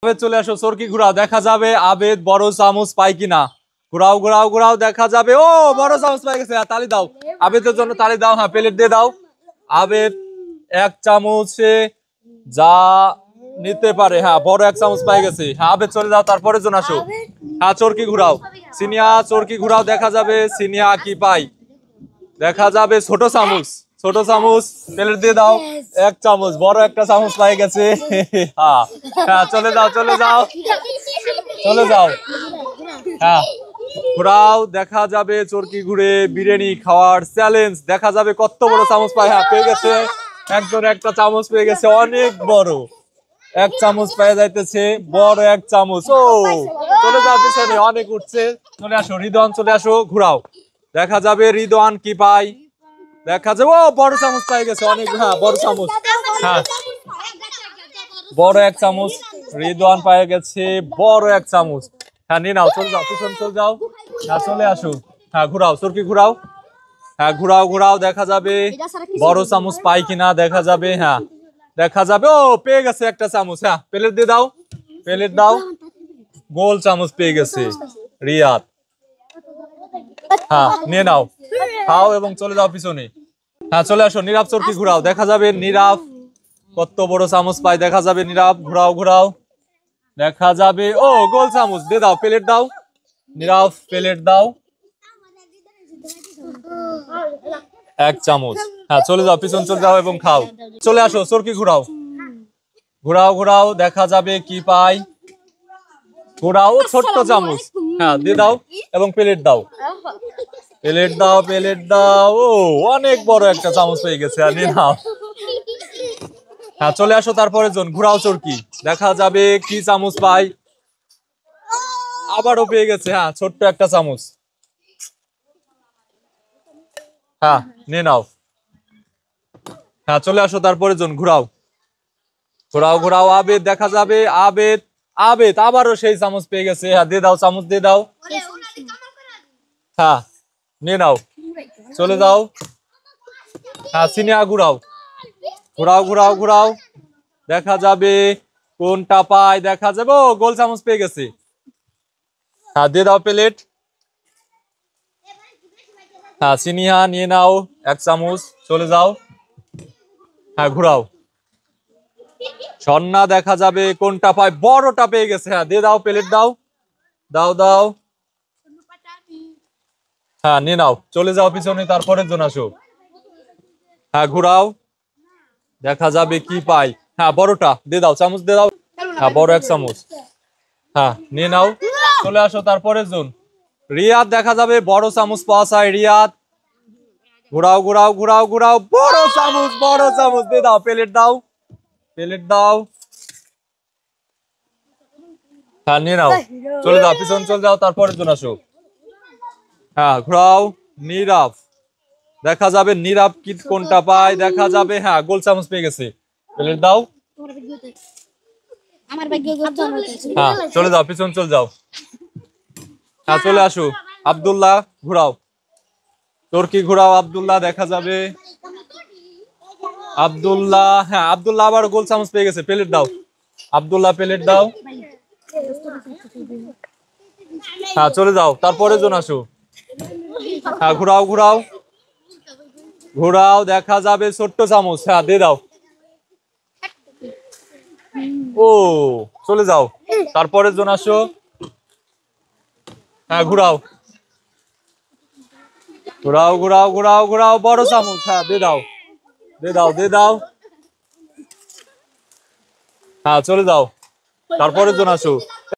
আবেদ চলে আসো, চরকি ঘুরাও, দেখা যাবে আবেদ বড় চামচ পাই কিনা। ঘুরাও ঘুরাও ঘুরাও, দেখা যাবে ও বড় চামচ পাই গেছে। তালি দাও, আবেদের জন্য তালি দাও। হ্যাঁ, প্লেট দিয়ে দাও। আবেদ এক চামচে যা নিতে পারে, হ্যাঁ বড় এক চামচ পাই গেছে। হ্যাঁ আবেদ চলে যাও, তারপরে জন আসো। হ্যাঁ চরকি ঘুরাও, সিনিয়া চরকি ঘুরাও, দেখা যাবে সিনিয়া কি পাই। দেখা যাবে ছোট চামচ, ছোট চামচ প্লেট দিয়ে দাও। এক চামচ, বড় একটা চামচ পাই গেছে। হ্যাঁ হ্যাঁ, চলে যাও চলে যাও চলে যাও। হ্যাঁ ঘুরাও, দেখা যাবে চরকি ঘুরে বিরিয়ানি খাওয়ার চ্যালেঞ্জ, দেখা যাবে কত বড় চামচ পায়। হ্যাঁ পেয়ে গেছে, একজন একটা চামচ পেয়ে গেছে, অনেক বড় এক চামচ পেয়ে যাইতেছে, বড় এক চামচ। ও চলে যাও পিছনে, অনেক উঠছে। চলে আসো রিদওয়ান, চলে আসো, ঘুরাও, দেখা যাবে রিদওয়ান কি পাই। দেখা যাবে ও বড় চামচ পাই গেছে, অনেক, হ্যাঁ বড় চামচ। হ্যাঁ বড় এক চামচ রিদওয়ান পাই গেছে, বড় এক চামচ। হ্যাঁ নিয়ে নাও, চলে যাও পিছন চলে যাও। হ্যাঁ চলে আসো। হ্যাঁ ঘুরাও, চরকি ঘুরাও। হ্যাঁ ঘুরাও ঘুরাও, দেখা যাবে বড় চামচ পাই কিনা, দেখা যাবে। হ্যাঁ দেখা যাবে ও পেয়ে গেছে একটা চামচ। হ্যাঁ প্লেট দিয়ে দাও, প্লেট দাও। গোল চামচ পেয়ে গেছে রিয়াদ। হ্যাঁ নিয়ে নাও, খাও এবং চলে যাও পিছনে। হ্যাঁ চলে আসো, নীরব চরকি ঘুরাও, দেখা যাবে নীরব কত বড় চামচ পায়, দেখা যাবে নীরব। ঘুরাও ঘুরাও, দেখা যাবে ও গোল চামচ, দিয়ে দাও প্লেট দাও। নীরব প্লেট দাও, এক চামচ। হ্যাঁ চলে যাও পিছন চলে যাও এবং খাও। চলে আসো, চরকি ঘুরাও, ঘুরাও ঘুরাও, দেখা যাবে কি পাই। ঘুরাও, ছোট্ট চামচ। হ্যাঁ দিয়ে দাও এবং প্লেট দাও, প্লেট দাও প্লেট দাও। ও অনেক বড় একটা চামচ পেয়ে গেছে, আর নিয়ে নাও। হ্যাঁ চলে আসো, তারপরে জন ঘুরাও চরকি, দেখা যাবে কি চামচ পাই। আবারও পেয়ে গেছে, হ্যাঁ ছোট্ট একটা চামচ। হ্যাঁ নিয়ে নাও। হ্যাঁ চলে আসো, তারপরে জন ঘুরাও, ঘুরাও ঘুরাও। আবেদ, দেখা যাবে আবেদ, আবেদ আবারও সেই চামচ পেয়ে গেছে। হ্যাঁ দিয়ে দাও, চামচ দিয়ে দাও। হ্যাঁ নিয়ে নাও, চলে যাও। হ্যাঁ সিনিয়া ঘুরাও, ঘুরাও ঘুরাও ঘুরাও, দেখা যাবে কোনটা পায়। দেখা যাবে ও গোল চামচ পেয়ে গেছে। হ্যাঁ দিয়ে দাও প্লেট। হ্যাঁ সিনিয়া নিয়ে নাও এক চামচ, চলে যাও। হ্যাঁ ঘুরাও, সন্না, দেখা যাবে কোনটা পায়, বড়টা পেয়ে গেছে। হ্যাঁ দিয়ে দাও প্লেট দাও, দাও দাও। হ্যাঁ নিয়ে নাও, চলে যাও পিছনে, তারপরে জন আসো। হ্যাঁ ঘুরাও, দেখা যাবে কি পাই। হ্যাঁ বড়টা দিয়ে দাও, চামচ দিয়ে দাও। হ্যাঁ বড় এক চামচ। হ্যাঁ নিয়ে নাও, চলে আসো, তারপরে জন রিয়াদ, দেখা যাবে বড় চামচ পাওয়া যায় রিয়াদ। ঘুরাও ঘুরাও ঘুরাও ঘুরাও, বড় চামচ, বড় চামচ দিয়ে দাও, প্লেট দাও, প্লেট দাও। হ্যাঁ নিয়ে নাও, চলে যাও পিছন চলে যাও, তারপরে জন আসো। হ্যাঁ ঘুরাও, নীরব, দেখা যাবে নীরব কি কোনটা পায়। দেখা যাবে হ্যাঁ গোল চামচ পেয়ে গেছে, প্লেট দাও। হ্যাঁ চলে যাও পিছন চলে যাও। হ্যাঁ চলে আসো, আব্দুল্লাহ ঘুরাও, চরকি ঘুরাও আব্দুল্লাহ, দেখা যাবে আব্দুল্লাহ। হ্যাঁ আব্দুল্লাহ আবার গোল চামচ পেয়ে গেছে, প্লেট দাও আব্দুল্লাহ, প্লেট দাও। হ্যাঁ চলে যাও, তারপরে জন আসো। হ্যাঁ ঘুরাও ঘুরাও ঘুরাও, দেখা যাবে ছোট্ট চামচ। হ্যাঁ দিয়ে দাও। ও চলে যাও, তারপরে জন আসো। হ্যাঁ ঘুরাও ঘুরাও ঘুরাও ঘুরাও ঘুরাও, বড় চামচ। হ্যাঁ দিয়ে দাও, দিয়ে দাও দিয়ে দাও। হ্যাঁ চলে যাও, তারপরে জন আসো।